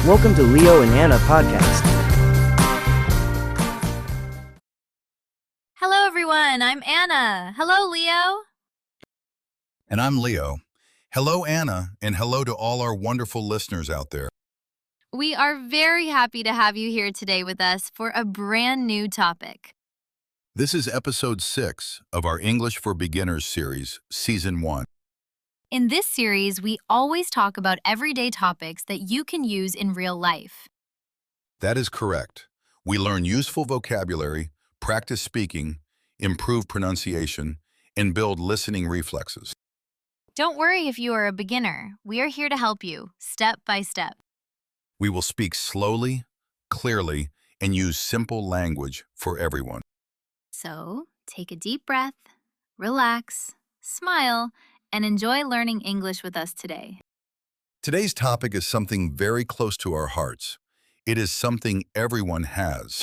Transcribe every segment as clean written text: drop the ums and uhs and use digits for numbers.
Welcome to Leo and Anna podcast. Hello, everyone. I'm Anna. Hello, Leo. And I'm Leo. Hello, Anna, and hello to all our wonderful listeners out there. We are very happy to have you here today with us for a brand new topic. This is episode 6 of our English for Beginners series, season 1. In this series, we always talk about everyday topics that you can use in real life. That is correct. We learn useful vocabulary, practice speaking, improve pronunciation, and build listening reflexes. Don't worry if you are a beginner. We are here to help you, step by step. We will speak slowly, clearly, and use simple language for everyone. So, take a deep breath, relax, smile, and enjoy learning English with us today. Today's topic is something very close to our hearts. It is something everyone has.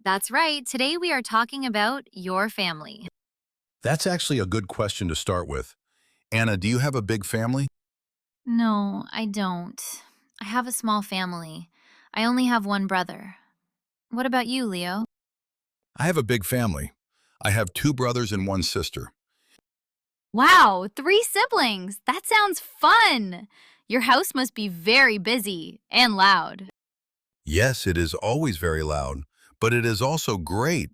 That's right. Today we are talking about your family. That's actually a good question to start with. Anna, do you have a big family? No, I don't. I have a small family. I only have one brother. What about you, Leo? I have a big family. I have 2 brothers and 1 sister. Wow, 3 siblings! That sounds fun! Your house must be very busy and loud. Yes, it is always very loud, but it is also great.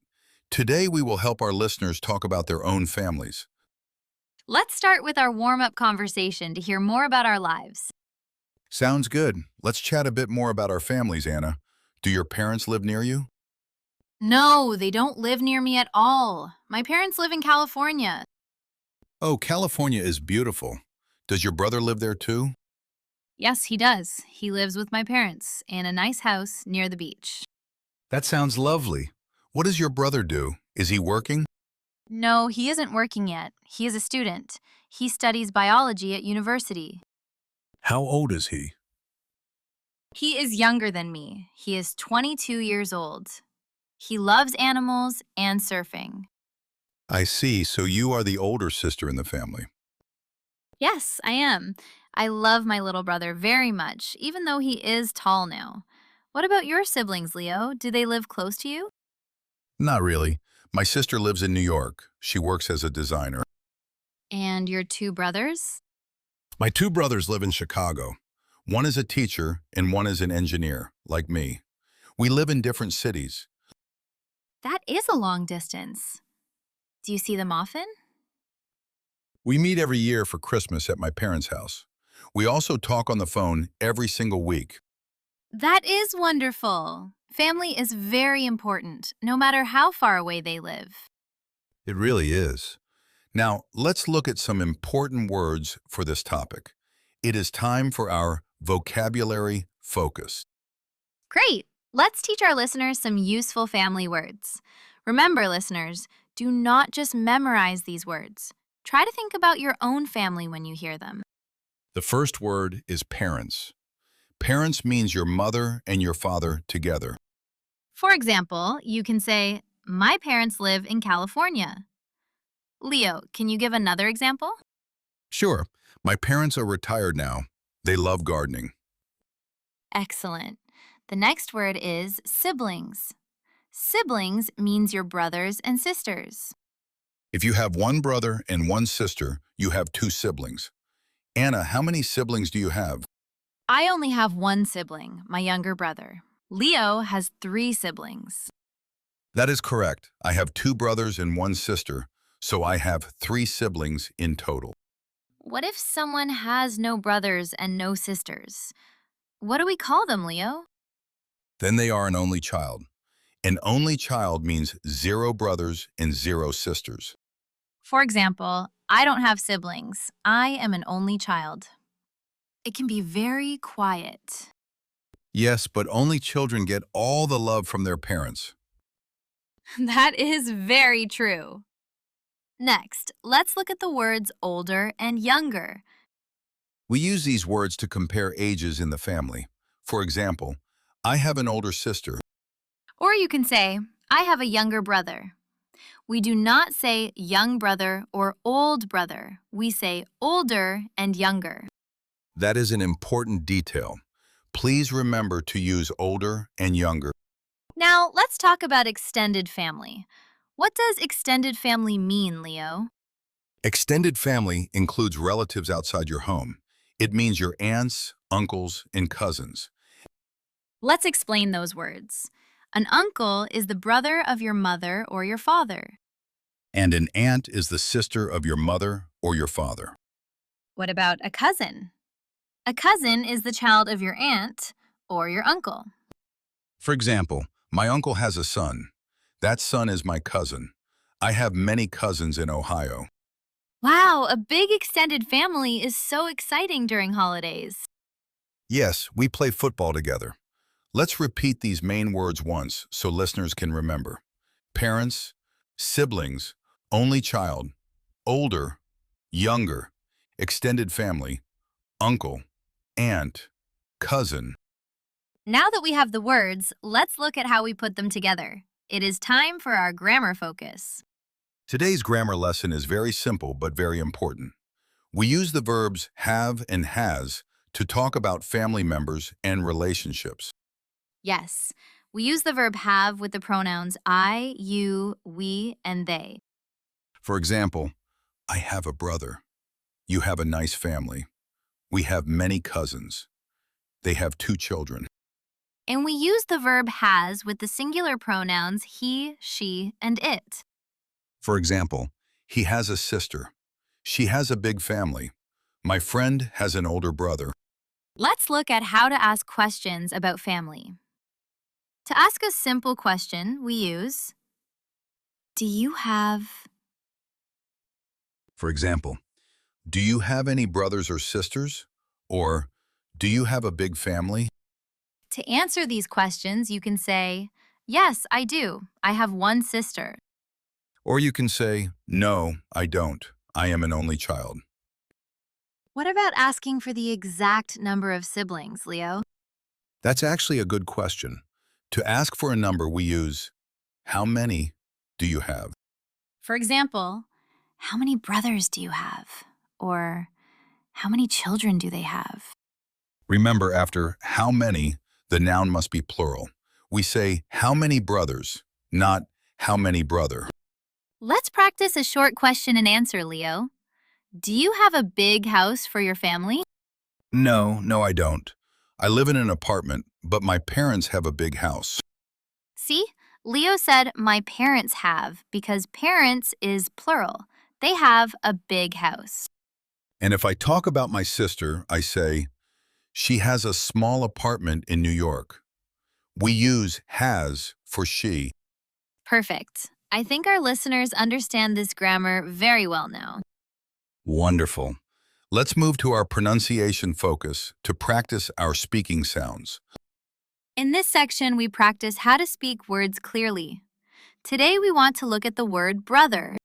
Today we will help our listeners talk about their own families. Let's start with our warm-up conversation to hear more about our lives. Sounds good. Let's chat a bit more about our families, Anna. Do your parents live near you? No, they don't live near me at all. My parents live in California. Oh, California is beautiful. Does your brother live there too? Yes, he does. He lives with my parents in a nice house near the beach. That sounds lovely. What does your brother do? Is he working? No, he isn't working yet. He is a student. He studies biology at university. How old is he? He is younger than me. He is 22 years old. He loves animals and surfing. I see, so you are the older sister in the family. Yes, I am. I love my little brother very much, even though he is tall now. What about your siblings, Leo? Do they live close to you? Not really. My sister lives in New York. She works as a designer. And your 2 brothers? My 2 brothers live in Chicago. One is a teacher and one is an engineer, like me. We live in different cities. That is a long distance. Do you see them often? We meet every year for Christmas at my parents' house. We also talk on the phone every single week. That is wonderful. Family is very important, no matter how far away they live. It really is. Now, let's look at some important words for this topic. It is time for our vocabulary focus. Great! Let's teach our listeners some useful family words. Remember, listeners, do not just memorize these words. Try to think about your own family when you hear them. The first word is parents. Parents means your mother and your father together. For example, you can say, my parents live in California. Leo, can you give another example? Sure, my parents are retired now. They love gardening. Excellent. The next word is siblings. Siblings means your brothers and sisters. If you have 1 brother and 1 sister, you have 2 siblings. Anna, how many siblings do you have? I only have 1 sibling, my younger brother. Leo has 3 siblings. That is correct. I have 2 brothers and 1 sister, so I have 3 siblings in total. What if someone has no brothers and no sisters? What do we call them, Leo? Then they are an only child. An only child means 0 brothers and 0 sisters. For example, I don't have siblings. I am an only child. It can be very quiet. Yes, but only children get all the love from their parents. That is very true. Next, let's look at the words older and younger. We use these words to compare ages in the family. For example, I have an older sister. Or you can say, I have a younger brother. We do not say young brother or old brother. We say older and younger. That is an important detail. Please remember to use older and younger. Now, let's talk about extended family. What does extended family mean, Leo? Extended family includes relatives outside your home. It means your aunts, uncles, and cousins. Let's explain those words. An uncle is the brother of your mother or your father. And an aunt is the sister of your mother or your father. What about a cousin? A cousin is the child of your aunt or your uncle. For example, my uncle has a son. That son is my cousin. I have many cousins in Ohio. Wow, a big extended family is so exciting during holidays. Yes, we play football together. Let's repeat these main words once so listeners can remember. Parents, siblings, only child, older, younger, extended family, uncle, aunt, cousin. Now that we have the words, let's look at how we put them together. It is time for our grammar focus. Today's grammar lesson is very simple but very important. We use the verbs have and has to talk about family members and relationships. Yes, we use the verb have with the pronouns I, you, we, and they. For example, I have a brother. You have a nice family. We have many cousins. They have 2 children. And we use the verb has with the singular pronouns he, she, and it. For example, he has a sister. She has a big family. My friend has an older brother. Let's look at how to ask questions about family. To ask a simple question, we use do you have? For example, do you have any brothers or sisters? Or, do you have a big family? To answer these questions, you can say, yes, I do. I have one sister. Or you can say, no, I don't. I am an only child. What about asking for the exact number of siblings, Leo? That's actually a good question. To ask for a number, we use, how many do you have? For example, how many brothers do you have? Or how many children do they have? Remember, after how many, the noun must be plural. We say, how many brothers, not how many brother. Let's practice a short question and answer, Leo. Do you have a big house for your family? No, I don't. I live in an apartment, but my parents have a big house. See, Leo said my parents have because parents is plural. They have a big house. And if I talk about my sister, I say, she has a small apartment in New York. We use has for she. Perfect. I think our listeners understand this grammar very well now. Wonderful. Let's move to our pronunciation focus to practice our speaking sounds. In this section, we practice how to speak words clearly. Today, we want to look at the word brother.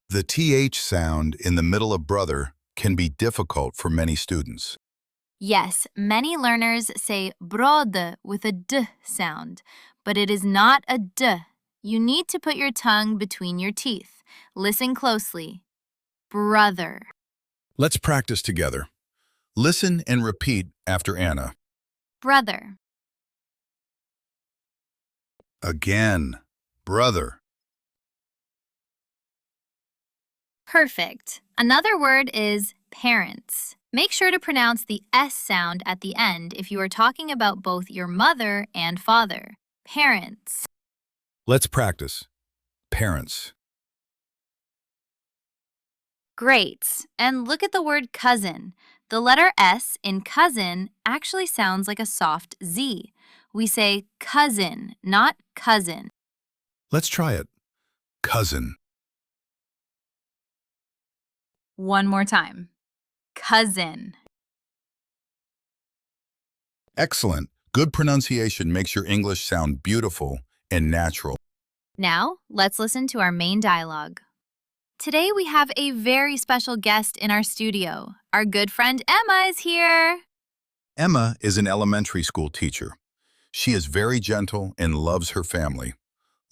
The TH sound in the middle of brother can be difficult for many students. Yes, many learners say brode with a D sound, but it is not a D. You need to put your tongue between your teeth. Listen closely. Brother. Let's practice together. Listen and repeat after Anna. Brother. Again, brother. Perfect. Another word is parents. Make sure to pronounce the S sound at the end if you are talking about both your mother and father. Parents. Let's practice. Parents. Great. And look at the word cousin. The letter S in cousin actually sounds like a soft Z. We say cousin, not cousin. Let's try it. Cousin. One more time. Cousin. Excellent. Good pronunciation makes your English sound beautiful and natural. Now, let's listen to our main dialogue. Today we have a very special guest in our studio. Our good friend Emma is here. Emma is an elementary school teacher. She is very gentle and loves her family.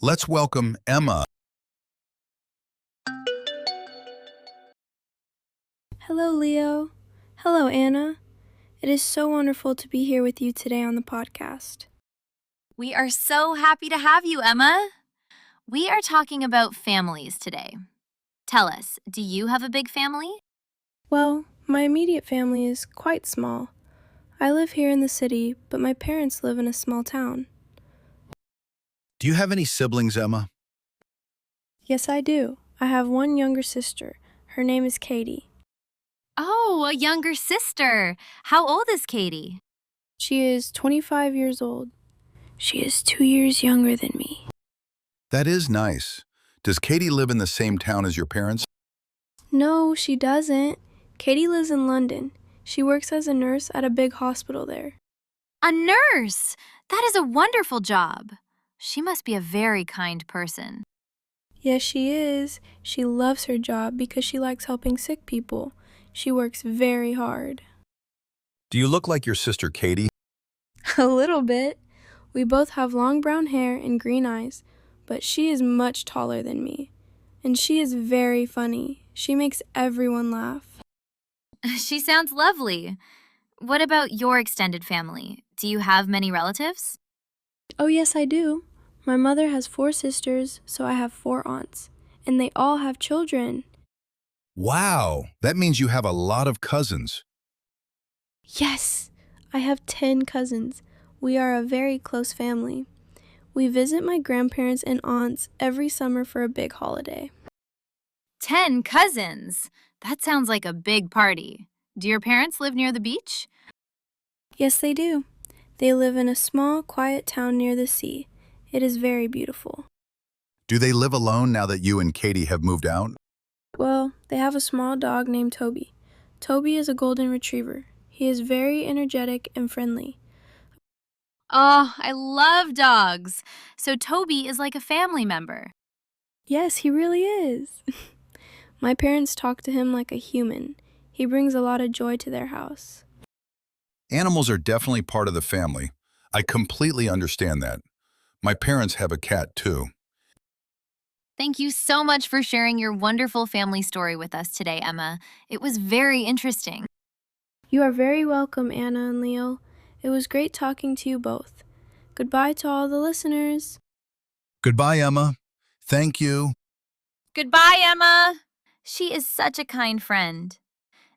Let's welcome Emma. Hello, Leo. Hello, Anna. It is so wonderful to be here with you today on the podcast. We are so happy to have you, Emma. We are talking about families today. Tell us, do you have a big family? Well, my immediate family is quite small. I live here in the city, but my parents live in a small town. Do you have any siblings, Emma? Yes, I do. I have one younger sister. Her name is Katie. Oh, a younger sister. How old is Katie? She is 25 years old. She is 2 years younger than me. That is nice. Does Katie live in the same town as your parents? No, she doesn't. Katie lives in London. She works as a nurse at a big hospital there. A nurse! That is a wonderful job. She must be a very kind person. Yes, she is. She loves her job because she likes helping sick people. She works very hard. Do you look like your sister Katie? A little bit. We both have long brown hair and green eyes, but she is much taller than me. And she is very funny. She makes everyone laugh. She sounds lovely. What about your extended family? Do you have many relatives? Oh, yes, I do. My mother has 4 sisters, so I have 4 aunts. And they all have children. Wow, that means you have a lot of cousins. Yes, I have 10 cousins. We are a very close family. We visit my grandparents and aunts every summer for a big holiday. 10 cousins. That sounds like a big party. Do your parents live near the beach? Yes, they do. They live in a small, quiet town near the sea. It is very beautiful. Do they live alone now that you and Katie have moved out? Well, they have a small dog named Toby. Toby is a golden retriever. He is very energetic and friendly. Oh, I love dogs. So Toby is like a family member. Yes, he really is. My parents talk to him like a human. He brings a lot of joy to their house. Animals are definitely part of the family. I completely understand that. My parents have a cat too. Thank you so much for sharing your wonderful family story with us today, Emma. It was very interesting. You are very welcome, Anna and Leo. It was great talking to you both. Goodbye to all the listeners. Goodbye, Emma. Thank you. Goodbye, Emma. She is such a kind friend.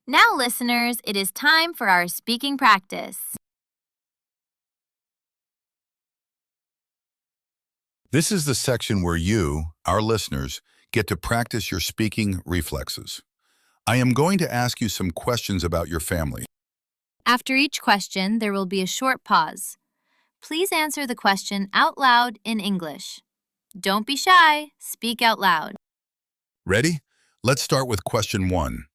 Now, listeners, it is time for our speaking practice. This is the section where you, our listeners, get to practice your speaking reflexes. I am going to ask you some questions about your family. After each question, there will be a short pause. Please answer the question out loud in English. Don't be shy. Speak out loud. Ready? Let's start with question 1.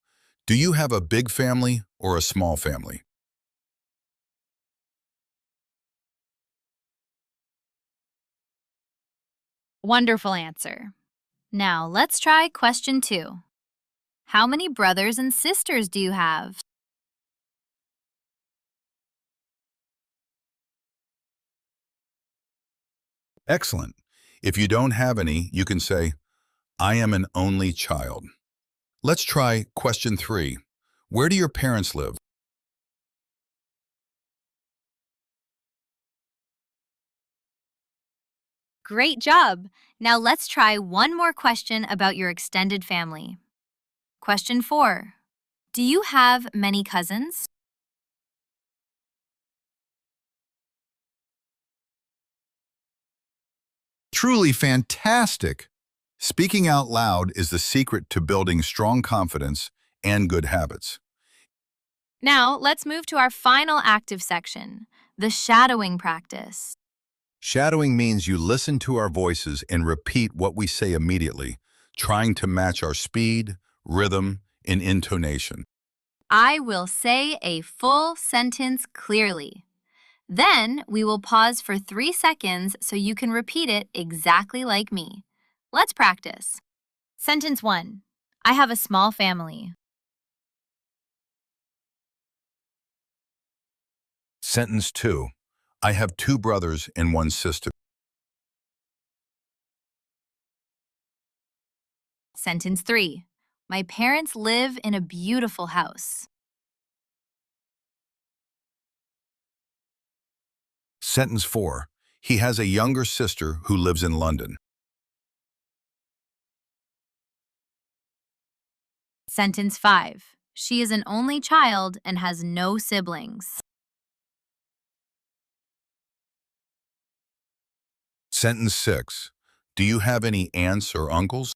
Do you have a big family or a small family? Wonderful answer. Now, let's try question 2. How many brothers and sisters do you have? Excellent. If you don't have any, you can say, I am an only child. Let's try question 3. Where do your parents live? Great job! Now let's try one more question about your extended family. Question 4. Do you have many cousins? Truly fantastic! Speaking out loud is the secret to building strong confidence and good habits. Now let's move to our final active section, the shadowing practice. Shadowing means you listen to our voices and repeat what we say immediately, trying to match our speed, rhythm, and intonation. I will say a full sentence clearly. Then we will pause for 3 seconds so you can repeat it exactly like me. Let's practice. Sentence 1. I have a small family. Sentence 2. I have 2 brothers and 1 sister. Sentence 3. My parents live in a beautiful house. Sentence 4. He has a younger sister who lives in London. Sentence 5. She is an only child and has no siblings. Sentence 6. Do you have any aunts or uncles?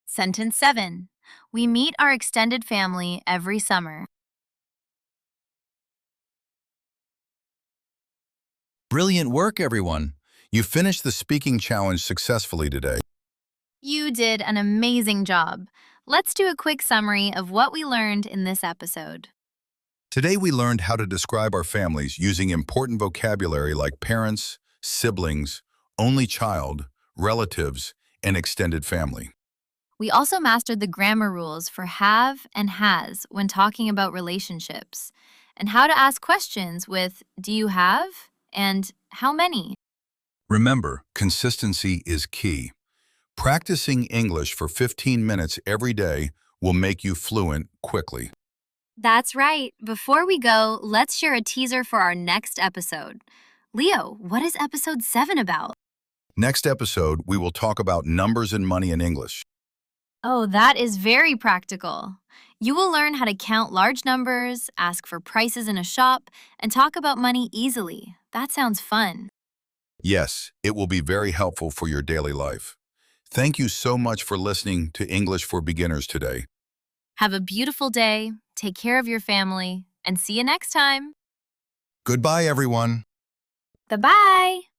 Sentence 7. We meet our extended family every summer. Brilliant work, everyone! You finished the speaking challenge successfully today. You did an amazing job. Let's do a quick summary of what we learned in this episode. Today we learned how to describe our families using important vocabulary like parents, siblings, only child, relatives, and extended family. We also mastered the grammar rules for have and has when talking about relationships, and how to ask questions with "do you have?" and "how many?" Remember, consistency is key. Practicing English for 15 minutes every day will make you fluent quickly. That's right. Before we go, let's share a teaser for our next episode. Leo, what is episode 7 about? Next episode, we will talk about numbers and money in English. Oh, that is very practical. You will learn how to count large numbers, ask for prices in a shop, and talk about money easily. That sounds fun. Yes, it will be very helpful for your daily life. Thank you so much for listening to English for Beginners today. Have a beautiful day, take care of your family, and see you next time. Goodbye, everyone. Bye-bye.